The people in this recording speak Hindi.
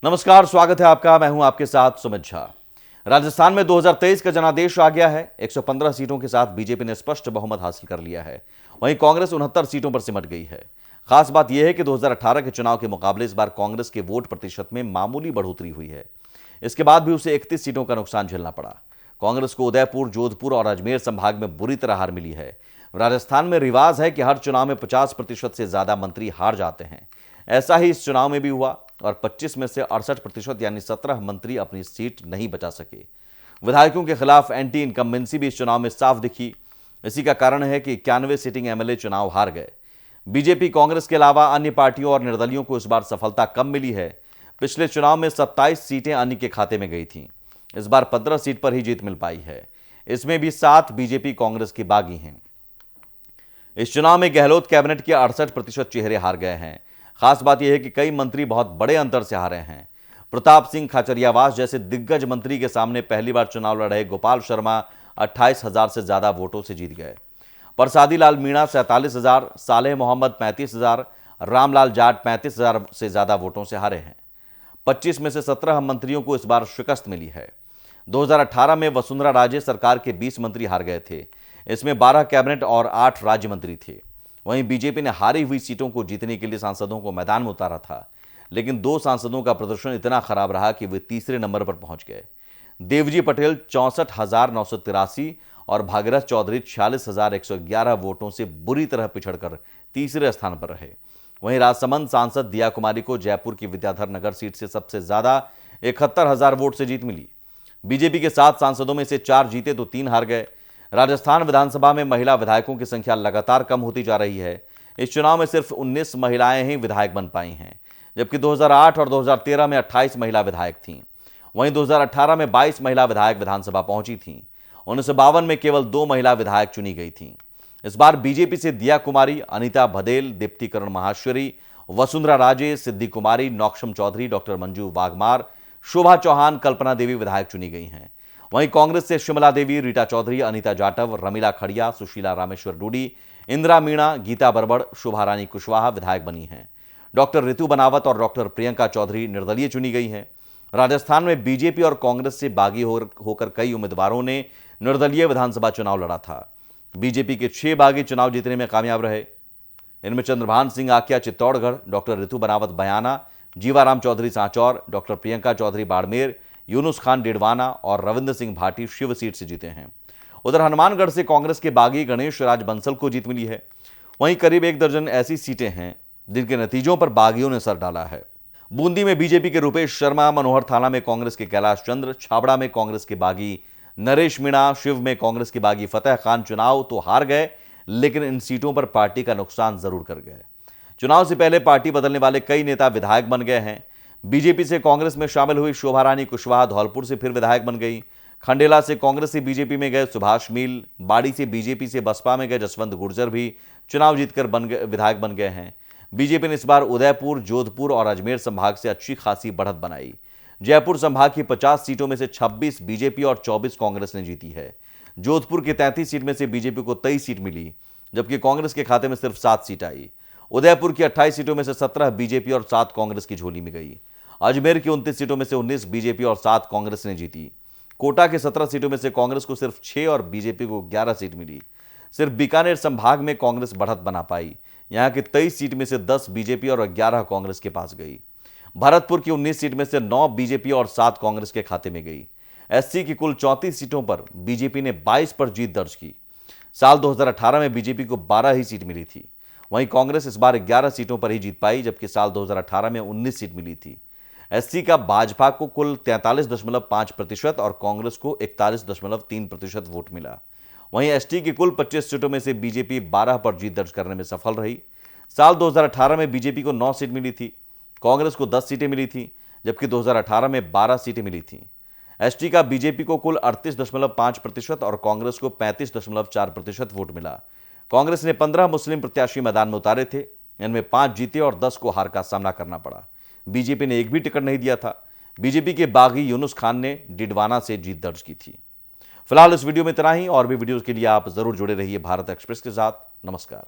नमस्कार, स्वागत है आपका। मैं हूं आपके साथ सुमित झा। राजस्थान में 2023 का जनादेश आ गया है। 115 सीटों के साथ बीजेपी ने स्पष्ट बहुमत हासिल कर लिया है। वहीं कांग्रेस 69 सीटों पर सिमट गई है। खास बात यह है कि 2018 के चुनाव के मुकाबले इस बार कांग्रेस के वोट प्रतिशत में मामूली बढ़ोतरी हुई है। इसके बाद भी उसे 31 सीटों का नुकसान झेलना पड़ा। कांग्रेस को उदयपुर, जोधपुर और अजमेर संभाग में बुरी तरह हार मिली है। राजस्थान में रिवाज है कि हर चुनाव में 50% से ज्यादा मंत्री हार जाते हैं। ऐसा ही इस चुनाव में भी हुआ और 25 में से 68% यानी 17 मंत्री अपनी सीट नहीं बचा सके। विधायकों के खिलाफ एंटी इनकम्बेंसी भी इस चुनाव में साफ दिखी। इसी का कारण है कि 91 सीटिंग एमएलए चुनाव हार गए। बीजेपी, कांग्रेस के अलावा अन्य पार्टियों और निर्दलियों को इस बार सफलता कम मिली है। पिछले चुनाव में 27 सीटें अन्य के खाते में गई थीं। इस बार 15 सीट पर ही जीत मिल पाई है। इसमें भी 7 बीजेपी कांग्रेस की बागी हैं। इस चुनाव में गहलोत कैबिनेट के 68% चेहरे हार गए हैं। खास बात यह है कि कई मंत्री बहुत बड़े अंतर से हारे हैं। प्रताप सिंह खाचरियावास जैसे दिग्गज मंत्री के सामने पहली बार चुनाव लड़ रहे गोपाल शर्मा 28,000 से ज्यादा वोटों से जीत गए। प्रसादी लाल मीणा 47,000, सालेह मोहम्मद 35,000, रामलाल जाट 35,000 से ज्यादा वोटों से हारे हैं। 25 में से 17 मंत्रियों को इस बार शिकस्त मिली है। 2018 में वसुंधरा राजे सरकार के 20 मंत्री हार गए थे। इसमें 12 कैबिनेट और 8 राज्य मंत्री थे। वहीं बीजेपी ने हारी हुई सीटों को जीतने के लिए सांसदों को मैदान में उतारा था, लेकिन 2 सांसदों का प्रदर्शन इतना खराब रहा कि वे तीसरे नंबर पर पहुंच गए। देवजी पटेल 64,983 और भागीरथ चौधरी 46,111 वोटों से बुरी तरह पिछड़कर तीसरे स्थान पर रहे। वहीं राजसमंद सांसद दिया कुमारी को जयपुर की विद्याधर नगर सीट से सबसे ज्यादा 71,000 वोट से जीत मिली। बीजेपी के 7 सांसदों में से 4 जीते तो 3 हार गए। राजस्थान विधानसभा में महिला विधायकों की संख्या लगातार कम होती जा रही है। इस चुनाव में सिर्फ 19 महिलाएं ही विधायक बन पाई हैं, जबकि 2008 और 2013 में 28 महिला विधायक थीं। वहीं 2018 में 22 महिला विधायक विधानसभा पहुंची थीं। 1952 में केवल 2 महिला विधायक चुनी गई थीं। इस बार बीजेपी से दिया कुमारी, अनीता भदेल, दीप्तिकरण माहेश्वरी, वसुंधरा राजे, सिद्धि कुमारी, नौक्षम चौधरी, डॉक्टर मंजू वाघमार, शोभा चौहान, कल्पना देवी विधायक चुनी गई हैं। वहीं कांग्रेस से शिमला देवी, रीटा चौधरी, अनीता जाटव, रमीला खड़िया, सुशीला रामेश्वर डूडी, इंदिरा मीणा, गीता बरबड़, शोभा रानी कुशवाहा विधायक बनी हैं। डॉक्टर रितु बनावत और डॉक्टर प्रियंका चौधरी निर्दलीय चुनी गई हैं। राजस्थान में बीजेपी और कांग्रेस से बागी होकर कई उम्मीदवारों ने निर्दलीय विधानसभा चुनाव लड़ा था। बीजेपी के 6 बागी चुनाव जीतने में कामयाब रहे। इनमें चंद्रभान सिंह आकिया चित्तौड़गढ़, डॉक्टर रितु बनावत बयाना, जीवाराम चौधरी सांचौर, डॉक्टर प्रियंका चौधरी बाड़मेर, यूनुस खान डिडवाना और रविंद्र सिंह भाटी शिव सीट से जीते हैं। उधर हनुमानगढ़ से कांग्रेस के बागी गणेश राज बंसल को जीत मिली है। वहीं करीब 1 दर्जन ऐसी सीटें हैं जिनके नतीजों पर बागियों ने सर डाला है। बूंदी में बीजेपी के रूपेश शर्मा, मनोहर थाना में कांग्रेस के कैलाश चंद्र, छाबड़ा में कांग्रेस के बागी नरेश मीणा, शिव में कांग्रेस के बागी फतेह खान चुनाव तो हार गए, लेकिन इन सीटों पर पार्टी का नुकसान जरूर कर गए। चुनाव से पहले पार्टी बदलने वाले कई नेता विधायक बन गए हैं। बीजेपी से कांग्रेस में शामिल हुई शोभा रानी कुशवाहा धौलपुर से फिर विधायक बन गई। खंडेला से कांग्रेस से बीजेपी में गए सुभाष मील, बाड़ी से बीजेपी से बसपा में गए जसवंत गुर्जर भी चुनाव जीतकर विधायक बन गए हैं। बीजेपी ने इस बार उदयपुर, जोधपुर और अजमेर संभाग से अच्छी खासी बढ़त बनाई। जयपुर संभाग की 50 सीटों में से 26 बीजेपी और 24 कांग्रेस ने जीती है। जोधपुर की 33 सीट में से बीजेपी को 23 सीट मिली, जबकि कांग्रेस के खाते में सिर्फ 7 सीट आई। उदयपुर की 28 सीटों में से 17 बीजेपी और 7 कांग्रेस की झोली में गई। अजमेर की 29 सीटों में से 19 बीजेपी और 7 कांग्रेस ने जीती। कोटा के 17 सीटों में से कांग्रेस को सिर्फ 6 और बीजेपी को 11 सीट मिली। सिर्फ बीकानेर संभाग में कांग्रेस बढ़त बना पाई। यहां की 23 सीट में से 10 बीजेपी और 11 कांग्रेस के पास गई। भरतपुर की 19 सीट में से 9 बीजेपी और 7 कांग्रेस के खाते में गई। एससी की कुल 34 सीटों पर बीजेपी ने 22 पर जीत दर्ज की। साल 2018 में बीजेपी को 12 ही सीट मिली थी। वहीं कांग्रेस इस बार 11 सीटों पर ही जीत पाई, जबकि साल 2018 में 19 सीट मिली थी। एससी का भाजपा को कुल 43.5% और कांग्रेस को 41.3% वोट मिला। वहीं एसटी की कुल 25 सीटों में से बीजेपी 12 पर जीत दर्ज करने में सफल रही। साल 2018 में बीजेपी को 9 सीट मिली थी, कांग्रेस को 10 सीटें मिली थी, जबकि 2018 में 12 सीटें मिली थीं। एसटी का बीजेपी को कुल 38.5% और कांग्रेस को 35.4% वोट मिला। कांग्रेस ने 15 मुस्लिम प्रत्याशी मैदान में उतारे थे। इनमें 5 जीते और 10 को हार का सामना करना पड़ा। बीजेपी ने एक भी टिकट नहीं दिया था। बीजेपी के बागी यूनुस खान ने डिडवाना से जीत दर्ज की थी। फिलहाल इस वीडियो में इतना ही। और भी वीडियोस के लिए आप जरूर जुड़े रहिए भारत एक्सप्रेस के साथ। नमस्कार।